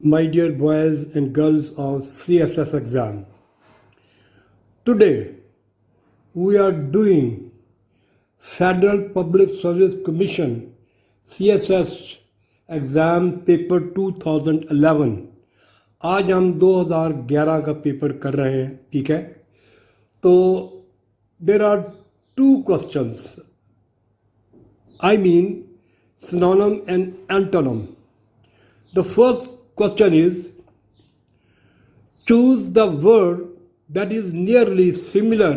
my dear boys and girls of CSS exam. Today we are doing Federal Public Service Commission CSS exam paper 2011। आज हम 2011 का paper कर रहे हैं, ठीक है। तो there are two questions, I mean synonym and antonym. The first question is, choose the word that is nearly similar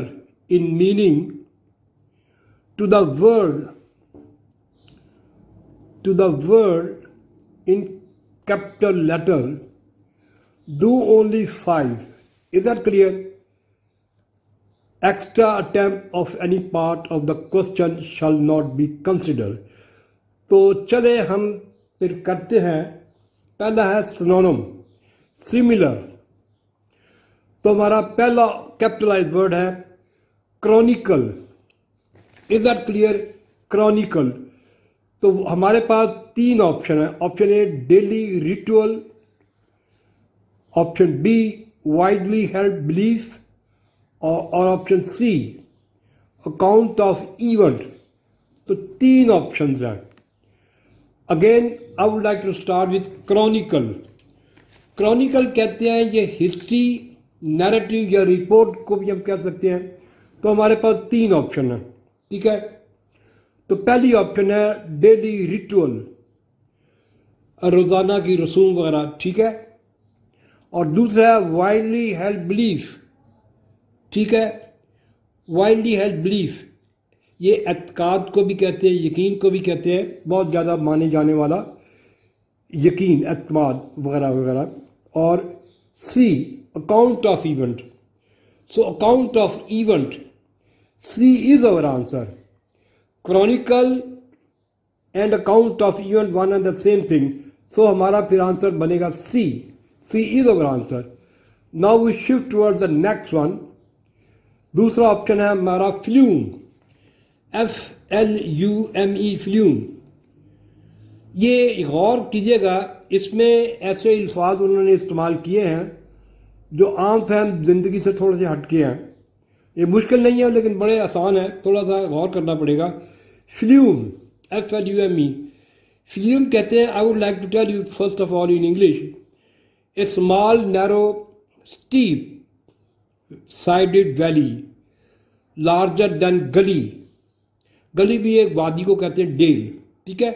in meaning to the word in capital letter. Do only 5. Is that clear? Extra attempt of any part of the question shall not be considered. तो चले हम फिर करते हैं। पहला है synonym, similar. तो हमारा पहला कैपिटलाइज वर्ड है chronicle. Is that clear? Chronicle. तो हमारे पास तीन ऑप्शन है। Option A daily ritual, option B widely held belief, और option C account of event. तो तीन ऑप्शंस हैं। Again I would like to start with chronicle. Chronicle कहते हैं ये हिस्ट्री, नैरेटिव या रिपोर्ट को भी हम कह सकते हैं। तो हमारे पास तीन ऑप्शन है, ठीक है। तो पहली ऑप्शन है डेली रिचुअल, रोज़ाना की रसूम वगैरह, ठीक है। और दूसरा है वाइडली हेल्ड बिलीफ, ठीक है। वाइडली हेल्ड बिलीफ ये एतकाद को भी कहते हैं, यकीन को भी कहते हैं, बहुत ज़्यादा माने जाने वाला यकीन, एतमाद वगैरह वगैरह। और C account of event. So account of event, C is our answer. Chronicle and account of event one and the same thing. So हमारा फिर आंसर बनेगा C. C is our answer. Now we shift towards the next one. दूसरा option है हमारा flume, FLUME, flume. ये गौर कीजिएगा, इसमें ऐसे अल्फाज उन्होंने इस्तेमाल किए हैं जो आम फहम ज़िंदगी से थोड़े से हटके हैं। ये मुश्किल नहीं है लेकिन बड़े आसान है, थोड़ा सा गौर करना पड़ेगा। फ्लूम, FLUME, फ्लूम कहते हैं। I would like to tell you first of all in English, a small narrow steep sided valley larger than gully. Gully भी एक वादी को कहते हैं, डेल, ठीक है।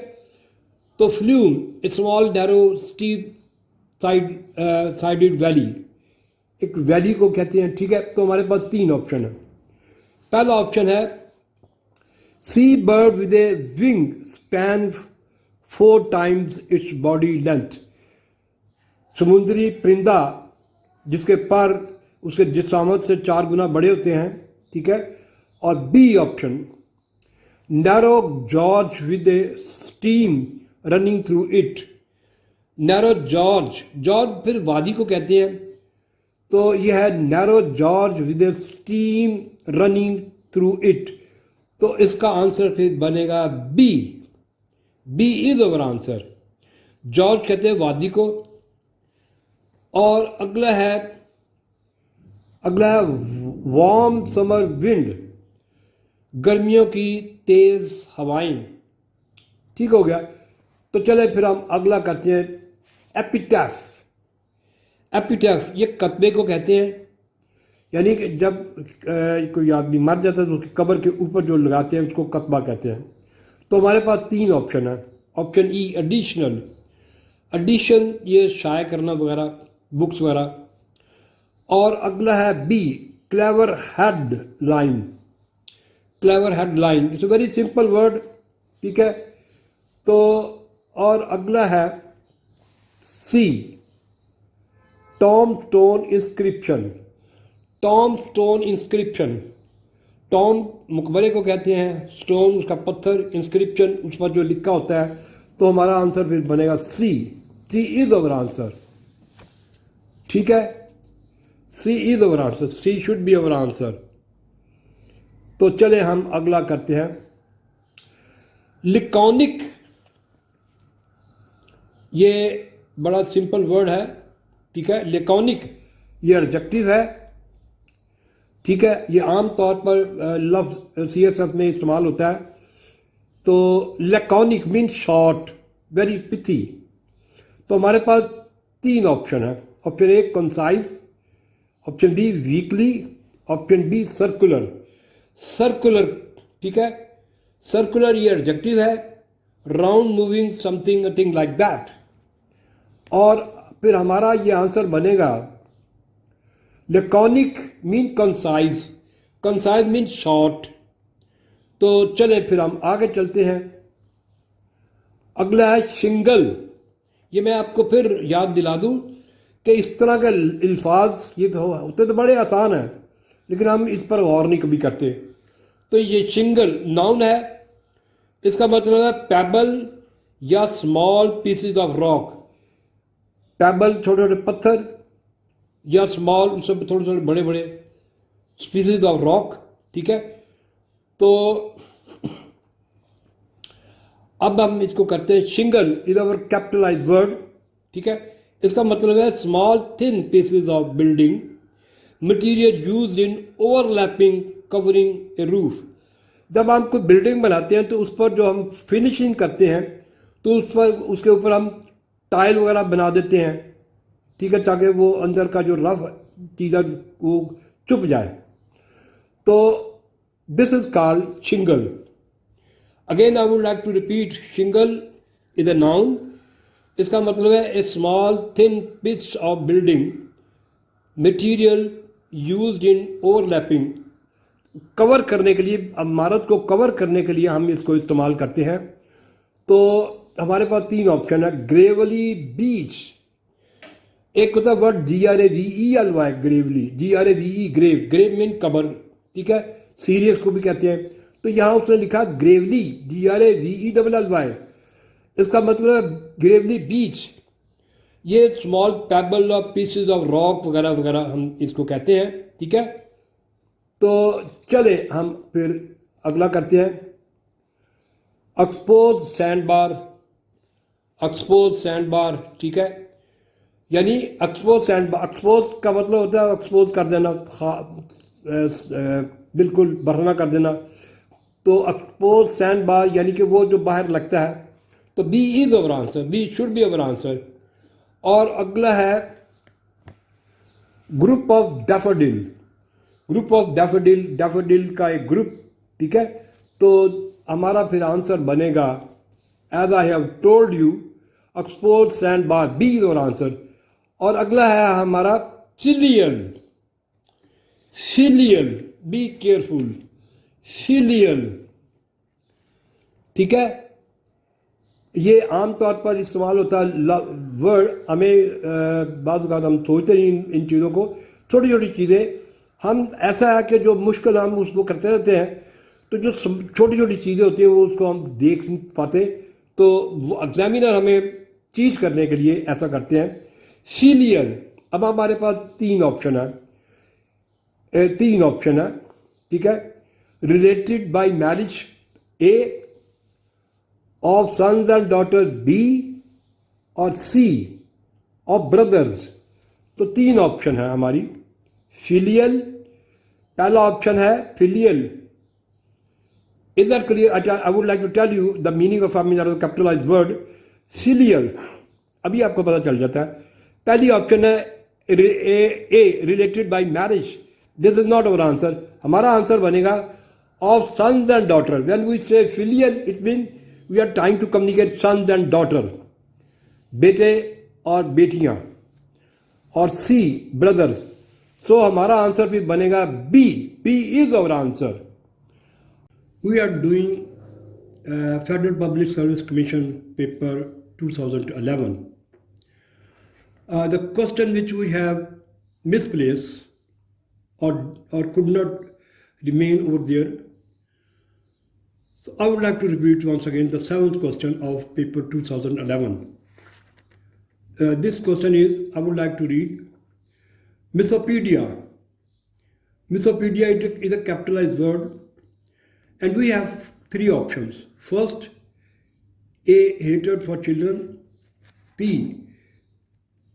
तो flume a small narrow steep sided valley, एक वैली को कहते हैं, ठीक है। तो हमारे पास तीन ऑप्शन है। पहला ऑप्शन है sea bird with a wing span 4 times its body length, समुद्री परिंदा जिसके पर उसके जिस्मानत से 4 गुना बड़े होते हैं, ठीक है। और B option narrow gorge with a steam running through it. Narrow gorge, gorge फिर वादी को कहते हैं, तो यह है narrow gorge with a steam running through it. तो इसका आंसर फिर बनेगा B. B is our answer. Gorge कहते हैं वादी को। और अगला है वार्म समर विंड, गर्मियों की तेज़ हवाएं, ठीक हो गया। तो चले फिर हम अगला करते हैं एपिटैफ। एपिटैफ ये कतबे को कहते हैं, यानी कि जब कोई आदमी मर जाता है तो उसकी कब्र के ऊपर जो लगाते हैं उसको कतबा कहते हैं। तो हमारे पास तीन ऑप्शन है। ऑप्शन ई एडिशनल, एडिशन ये शाये करना वगैरह, बुक्स वगैरह। और अगला है B clever head line. Clever head line it's a very simple word, ठीक है। तो और अगला है C tomb stone inscription. Tomb stone inscription, tomb मकबरे को कहते हैं, स्टोन उसका पत्थर, इंस्क्रिप्शन उस पर जो लिखा होता है। तो हमारा आंसर फिर बनेगा C. C is our answer, ठीक है। C is our answer, C should be our answer. तो चले हम अगला करते हैं लिकॉनिक। ये बड़ा सिंपल वर्ड है, ठीक है। लेकॉनिक ये एडजेक्टिव है, ठीक है। ये आम तौर पर लफ्ज़ CSS में इस्तेमाल होता है। तो laconic mean short, very pithy. तो हमारे पास 3 ऑप्शन है। Option A concise, option B weekly, option B circular. Circular, ठीक है। सर्कुलर ये एडजेक्टिव है, round moving something thing like that. और फिर हमारा ये आंसर बनेगा laconic mean concise, concise mean short. तो चले फिर हम आगे चलते हैं। अगला है शिंगल। ये मैं आपको फिर याद दिला दूं कि इस तरह के अल्फाज ये तो होते तो बड़े आसान हैं, लेकिन हम इस पर गौर नहीं कभी करते। तो ये शिंगल नाउन है, इसका मतलब है पैबल या small pieces of rock. Pebble छोटे छोटे पत्थर, या स्मॉल सब थोड़े थोड़े बड़े बड़े स्पीसीज ऑफ रॉक, ठीक है। तो अब हम इसको करते हैं। शिंगल इज अवर कैपिटलाइज वर्ड, ठीक है। इसका मतलब है small thin pieces of building material used in overlapping covering A roof. जब हम कोई बिल्डिंग बनाते हैं तो उस पर जो हम फिनिशिंग करते हैं तो उस पर उसके ऊपर हम टाइल वगैरह बना देते हैं, ठीक है, ताकि वो अंदर का जो रफ चीज़ वो चुप जाए। तो this is called shingle. Again I would like to repeat, shingle is a noun. इसका मतलब है a small thin piece of building material used in overlapping. Cover करने के लिए, इमारत को कवर करने के लिए हम इसको इस्तेमाल करते हैं। तो हमारे पास 3 ऑप्शन है। ग्रेवली बीच, एक होता है word GRAVELY, gravely, GRAVE grave, grave mean कबर, ठीक है। सीरियस को भी कहते हैं। तो यहाँ उसने लिखा ग्रेवली, GRAVELLY। इसका मतलब है ग्रेवली बीच। ये small pebble of pieces of rock वगैरह वगैरह हम इसको कहते हैं, ठीक है। तो चले हम फिर अगला करते हैं। एक्सपोज सैंड बार, एक्सपोज सैंड बार, ठीक है। यानी एक्सपोज सैंड बार, एक्सपोज का मतलब होता है एक्सपोज कर देना, बिल्कुल भरना कर देना। तो एक्सपोज सैंड बार यानी कि वो जो बाहर लगता है। तो B is our answer, B should be our answer. और अगला है group of daffodil, group of daffodil, daffodil का एक ग्रुप, ठीक है। तो हमारा फिर आंसर बनेगा as I have told you, expose sand bar, B is our answer. और अगला है हमारा chilian, silian, be careful, silian, ठीक है। ये आमतौर पर इस्तेमाल होता है वर्ड। हमें बाज़ औक़ात हम सोचते नहीं इन चीज़ों को, छोटी छोटी चीज़ें हम, ऐसा है कि जो मुश्किल हम उसको करते रहते हैं, तो जो छोटी छोटी चीज़ें होती हैं वो उसको हम देख नहीं पाते। तो वो एग्जामिनर हमें चीज करने के लिए ऐसा करते हैं। सीलियन, अब हमारे पास 3 ऑप्शन है, 3 ऑप्शन है, ठीक है। Related by marriage A, of sons and daughter B, और सी ऑफ ब्रदर्स। तो 3 ऑप्शन है हमारी। फिलियल, पहला ऑप्शन है filial. Is that clear? I would like to tell you the meaning of capitalized word filial, अभी आपको पता चल जाता है। पहली ऑप्शन है A, related by marriage. This is not our answer. हमारा आंसर बनेगा of sons and daughter. When we say filial it mean we are trying to communicate sons and daughter, बेटे और बेटियां, और सी ब्रदर्स। सो हमारा आंसर भी बनेगा B, B is our answer. We are doing Federal Public Service Commission paper 2011. The question which we have misplaced or could not remain over there. So I would like to repeat once again the 7th question of paper 2011. This question is, I would like to read, Misopedia. Misopedia is a capitalized word, and we have 3 options. First, A, hatred for children. B,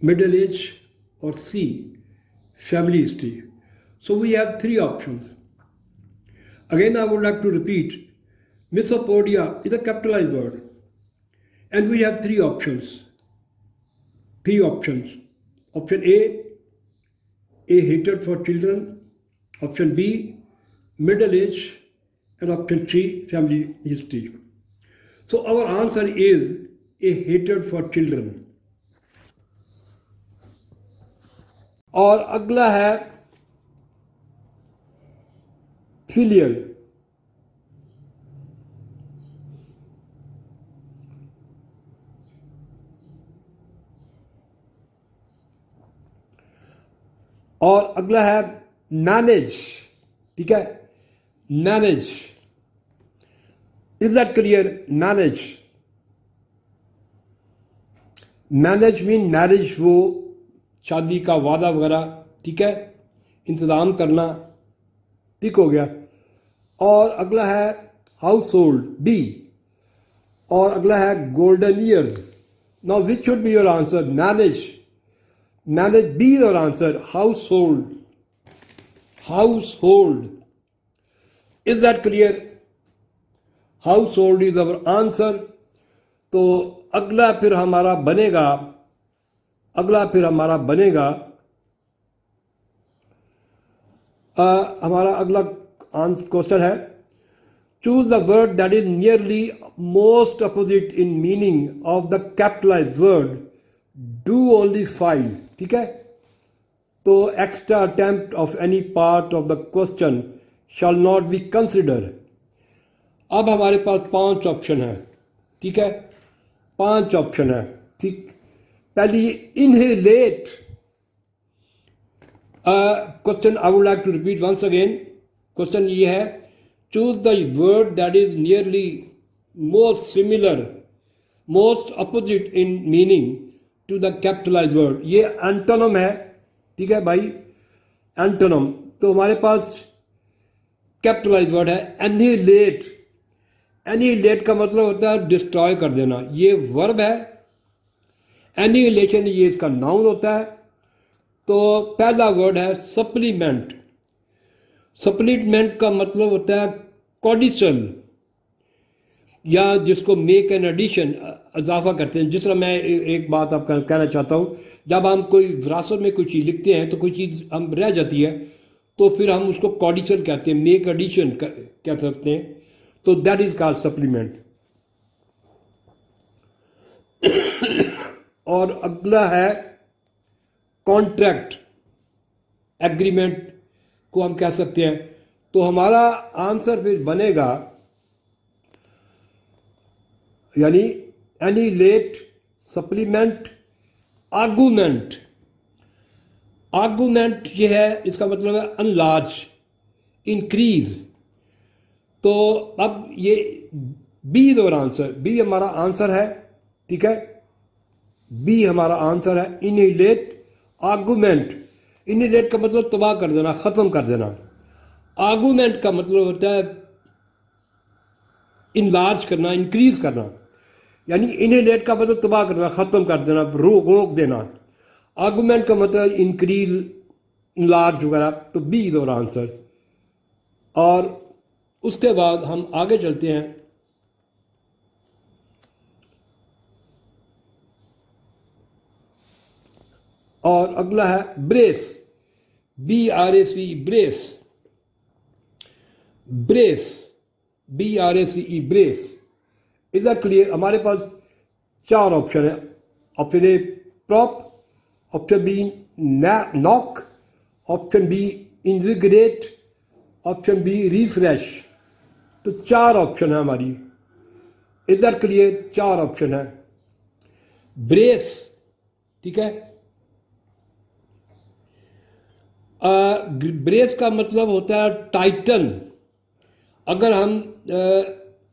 middle age, or C, family history. So we have three options. Again, I would like to repeat, misopodia is a capitalized word. And we have three options. Three options. Option A hatred for children. Option B, middle age. And option C, family history. So our answer is a hatred for children. और अगला है filial. और अगला है manage. ठीक है, manage. Is that clear? Manage. Manage mean marriage, वो शादी का वादा वगैरह. ठीक है, इंतज़ाम करना. ठीक हो गया. और अगला है हाउस होल्ड, बी. और अगला है golden years. Now which should be your answer? Manage. Manage be your answer. House hold. House hold. Is that clear? House hold is our answer. तो अगला फिर हमारा बनेगा हमारा अगला क्वेश्चन है, choose the word that is nearly most opposite in meaning of the capitalized word. Do only 5. ठीक है, तो extra attempt of any part of the question shall not be consider. अब हमारे पास 5 ऑप्शन है. ठीक है, 5 ऑप्शन है. ठीक, पहली annihilate. Question I would like to repeat once again. Question ये है, choose the word that is nearly most similar, most opposite in meaning to the capitalized word. ये एंटोनम है. ठीक है भाई, एंटोनम. तो हमारे पास कैपिटलाइज्ड वर्ड है एनिहिलेट. एनिहिलेट का मतलब होता है डिस्ट्रॉय कर देना. ये वर्ब है. एनिहिलेशन ये इसका नाउन होता है. तो पहला वर्ड है सप्लीमेंट. सप्लीमेंट का मतलब होता है कॉडिसल, या जिसको मेक एन एडिशन, इजाफा करते हैं. जिस तरह मैं एक बात आपका कहना चाहता हूँ, जब हम कोई विरासत में कोई चीज़ लिखते हैं तो कोई चीज़ हम रह जाती है तो फिर हम उसको कॉडिसल कहते हैं, मेक एडिशन कह सकते हैं. तो दैट इज कॉल्ड सप्लीमेंट. और अगला है कॉन्ट्रैक्ट, एग्रीमेंट को हम कह सकते हैं. तो हमारा आंसर फिर बनेगा यानी एनिहिलेट, सप्लीमेंट, आर्गूमेंट. आर्गूमेंट ये है, इसका मतलब है अनलार्ज, इंक्रीज. तो अब ये B is our answer. B हमारा आंसर है. ठीक है, बी हमारा आंसर है. इनहिलेट, आर्गूमेंट. इनहिलेट का मतलब तबाह कर देना, ख़त्म कर देना. आर्गूमेंट का मतलब होता है इनलार्ज करना, इंक्रीज करना. यानी इनहिलेट का मतलब तबाह करना, ख़त्म कर देना, रोक देना. आर्गूमेंट का मतलब इंक्रीज, इनलार्ज वगैरह. तो बी इज आवर आंसर. और उसके बाद हम आगे चलते हैं. और अगला है brace, BRACE, brace. Brace, BRACE, brace. Is that clear? हमारे पास 4 ऑप्शन है. Option A prop, option B knock, option B invigorate, option B refresh. तो 4 ऑप्शन है हमारी. Is that clear? 4 ऑप्शन है. ब्रेस. ठीक है, ब्रेस का मतलब होता है टाइटन. अगर हम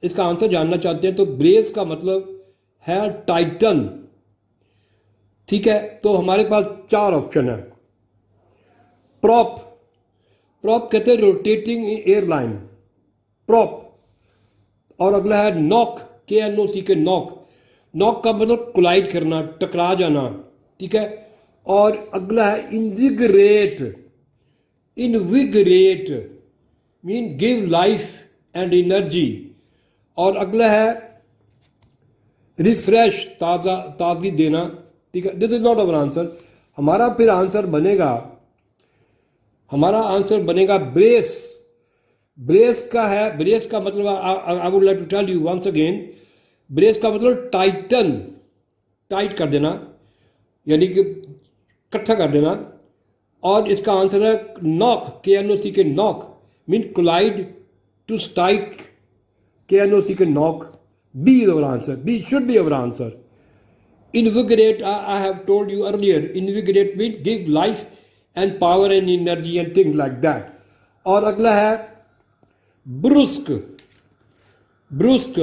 इसका आंसर जानना चाहते हैं तो ब्रेस का मतलब है टाइटन. ठीक है, तो हमारे पास 4 ऑप्शन है. प्रॉप, प्रॉप कहते हैं रोटेटिंग एयरलाइन, प्रॉप. और अगला है नॉक, KNOC के नॉक. नॉक का मतलब कोलाइड करना, टकरा जाना. ठीक है, और अगला है invigorate, invigorate mean give life and energy, और अगला है रिफ्रेश, ताज़ा, ताजगी देना, ठीक है। This is not our answer. हमारा फिर आंसर बनेगा, हमारा आंसर बनेगा ब्रेस। ब्रेस का है, ब्रेस का मतलब I would like to tell you once again, brace का मतलब टाइटन, टाइट कर देना, यानी कि इकट्ठा कर देना। और इसका आंसर है नॉक, KNOC के knock mean collide, to strike, KNOC के knock. B is our answer, B should be our answer. Invigorate, I have told you earlier, invigorate means give life and power and energy and things like that. और अगला है brusque, ब्रुस्क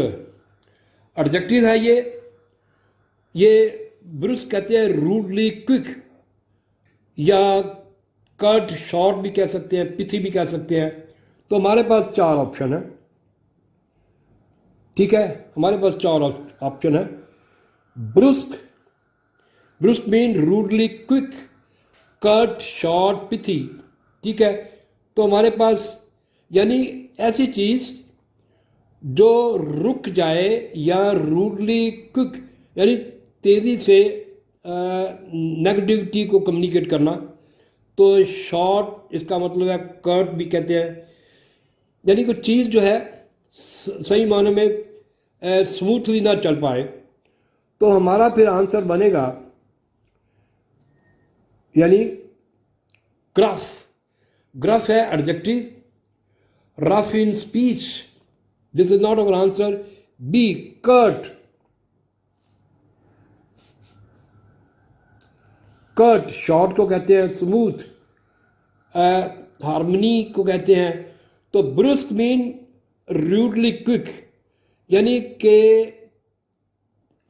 adjective है ये ब्रुस्क कहते हैं rudely quick, या cut short भी कह सकते हैं, पिथी भी कह सकते हैं। तो हमारे पास 4 ऑप्शन है, ठीक है, हमारे पास 4 ऑप्शन है। Brusque, brusque mean rudely quick, cut short pithy, ठीक है। तो हमारे पास यानी ऐसी चीज़ जो रुक जाए, या रूडली क्विक यानी तेज़ी से नेगेटिविटी को कम्युनिकेट करना। तो शॉर्ट इसका मतलब है कट भी कहते हैं, यानी कोई चीज़ जो है सही मायने में स्मूथली ना चल पाए। तो हमारा फिर आंसर बनेगा यानी ग्रफ, ग्रफ है adjective, rough in speech, this is not our answer. B curt, curt short को कहते हैं, स्मूथ हार्मनी को कहते हैं। तो ब्रुस्क मीन रूडली क्विक, यानी कि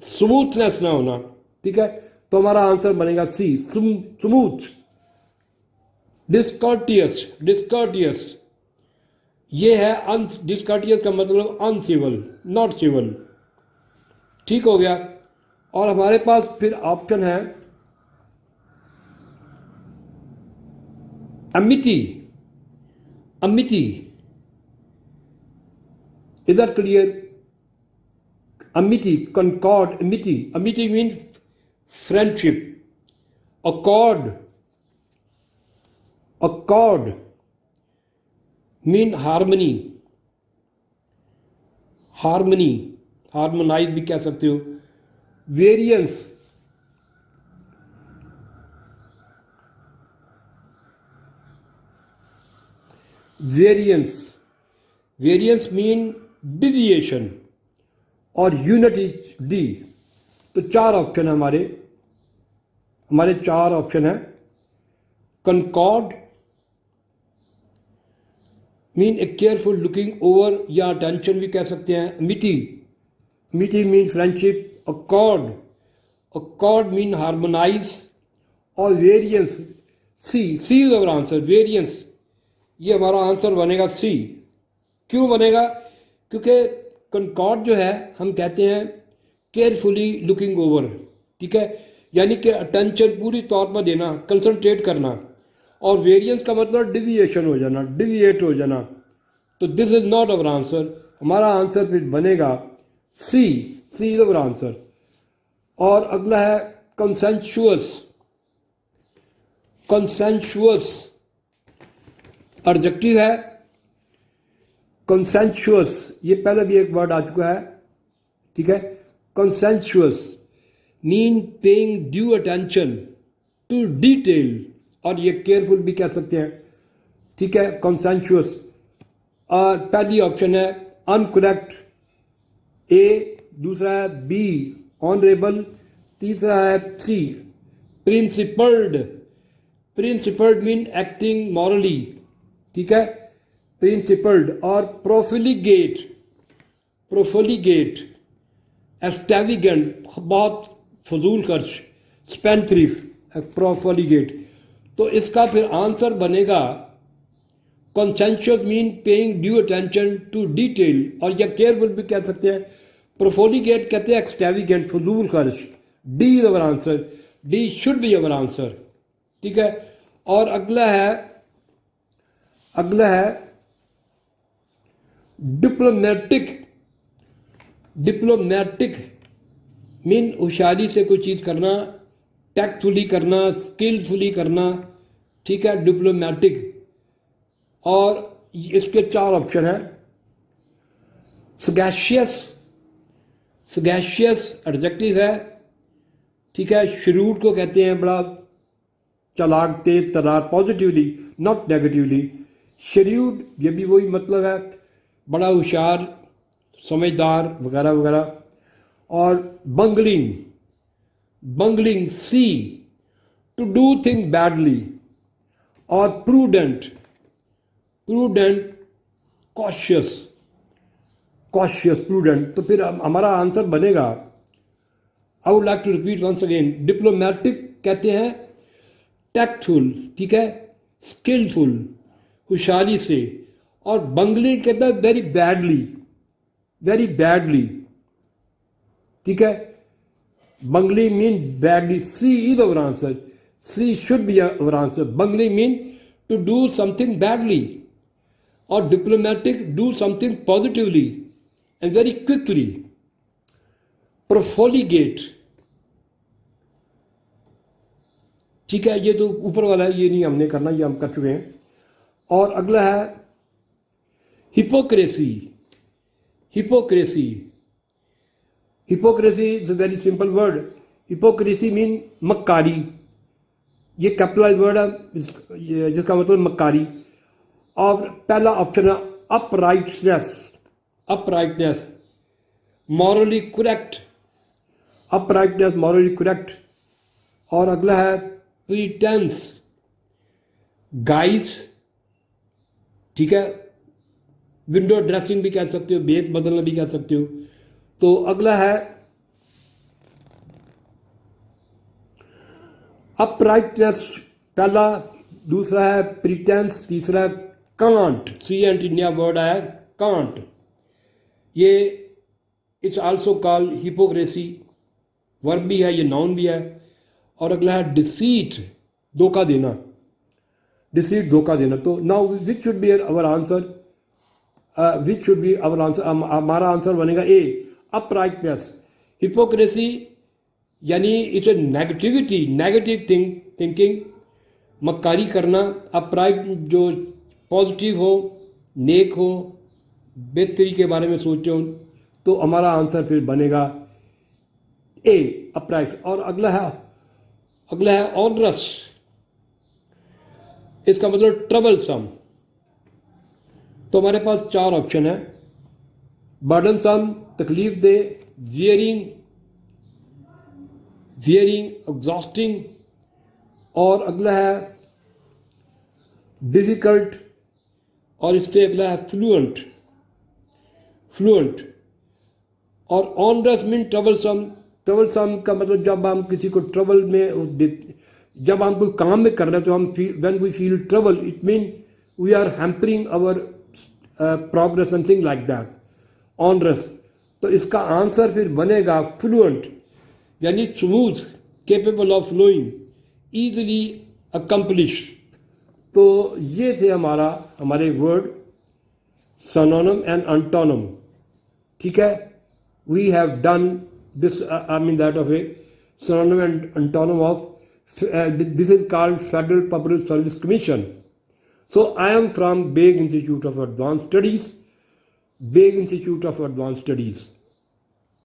स्मूथनेस ना होना, ठीक है। तो हमारा आंसर बनेगा सी, स्मूथ। डिस्कॉर्टियस, डिस्कॉर्टियस ये है डिस्कॉर्टियस का मतलब अनसिवल, नॉट सिवल, ठीक हो गया। और हमारे पास फिर ऑप्शन है amity, amity, is that clear? Amity, concord, amity, amity means friendship, accord, accord mean harmony, harmony, harmonize भी कह सकते हो। variance, variance, variance mean deviation, और unity D। तो 4 ऑप्शन है हमारे 4 ऑप्शन है। Concord mean a careful looking over, या अटेंशन भी कह सकते हैं। Amity, amity mean friendship. Accord, accord mean harmonize. और variance C, C is our answer, variance. ये हमारा आंसर बनेगा सी। क्यों बनेगा? क्योंकि कंकॉर्ड जो है हम कहते हैं केयरफुली लुकिंग ओवर, ठीक है, यानी कि अटेंशन पूरी तौर पर देना, कंसंट्रेट करना। और वेरिएंस का मतलब डिविएशन हो जाना, डिविएट हो जाना। तो this is not our answer. हमारा आंसर फिर बनेगा C, C is our answer. और अगला है कंसेंशुअस, कंसेंशुअस एडजेक्टिव है। कंसेंशुअस ये पहले भी एक वर्ड आ चुका है, ठीक है। Conscientious mean paying due attention to detail, और ये केयरफुल भी कह सकते हैं, ठीक है। कंसेंशुअस। और पहली ऑप्शन है अनकरेक्ट, ए, दूसरा है बी ऑनरेबल, तीसरा है C principled. Principled mean acting morally, ठीक है, प्रिंसिपल्ड। और प्रोफिलिगेट, प्रोफिलिगेट एक्सट्रावेगेंट बहुत फजूल खर्च, स्पेंथ्रिफ, प्रोफिलिगेट। तो इसका फिर आंसर बनेगा conscientious mean paying due attention to detail, और या केयरफुल भी कह सकते हैं। प्रोफिलिगेट कहते हैं एक्सट्रावेगेंट, फजूल खर्च। D is our answer. D should be our answer. ठीक है, और अगला है डिप्लोमेटिक मीन होशियारी से कोई चीज़ करना, टैक्टफुली करना, स्किलफुली करना। ठीक है, डिप्लोमेटिक। और इसके 4 ऑप्शन हैं। सगैशियस एडजेक्टिव है। ठीक है, श्रूड को कहते हैं बड़ा चालाक, तेज तर्रार, पॉजिटिवली नॉट नेगेटिवली। श्रूड ये भी वही मतलब है, बड़ा होशियार, समझदार वगैरह वगैरह। और bungling C to do thing badly. और प्रूडेंट कॉशियस प्रूडेंट। तो फिर हमारा आंसर बनेगा, I would like to repeat once again. Diplomatic कहते हैं टैक्टफुल, ठीक है, स्किलफुल, होशियारी से। और बंगली कहता है वेरी बैडली। ठीक है, bungle mean badly. C is our answer, C should be our answer. Bungle mean to do something badly, और diplomatic do something positively and very quickly. Profligate, ठीक है, ये तो ऊपर वाला है, ये नहीं हमने करना, ये हम कर चुके हैं। और अगला है hypocrisy is a very simple word. Hypocrisy mean मक्कारी। ये कैपिटलाइज वर्ड है जिसका मतलब मक्कारी। और पहला ऑप्शन है अपराइटनेस, मॉरली करेक्ट। और अगला है प्रीटेंस, गाइज। ठीक है, विंडो ड्रेसिंग भी कह सकते हो, बेस बदलना भी कह सकते हो। तो अगला है अपराइटनेस पहला, दूसरा है प्रीटेंस, तीसरा है कांट। CANT नया वर्ड आया, कांट। ये it's also called hypocrisy, verb भी है, ये नाउन भी है। और अगला है डिसीट, धोखा देना। तो now which should be our answer? हमारा आंसर बनेगा ए, अपराइटनेस। हिपोक्रेसी यानी इट्स ए नेगेटिव थिंकिंग, मक्कारी करना। अपराइट जो पॉजिटिव हो, नेक हो, बेहतरी के बारे में सोचते हो। तो हमारा आंसर फिर बनेगा ए, अपराइट। और अगला है ऑनरस, इसका मतलब ट्रबलसम। तो हमारे पास 4 ऑप्शन है। बर्डनसम, तकलीफ दे, वियरिंग, एग्जॉस्टिंग। और अगला है डिफिकल्ट, और इससे अगला है फ्लुएंट। और ऑनरस मीन ट्रबलसम का मतलब जब हम किसी को ट्रबल में, जब हम कोई काम में कर रहे हैं तो हम when we feel trouble, it mean we are hampering our progress, something like that, onerous. तो इसका आंसर फिर बनेगा फ्लुएंट, यानी smooth, capable of flowing, easily accomplish. तो ये थे हमारे वर्ड सिनोनिम एंड एंटोनिम। ठीक है, we have done this that of a synonym and antonym of this is called Federal Public Service Commission. So I am from Begg Institute of Advanced Studies.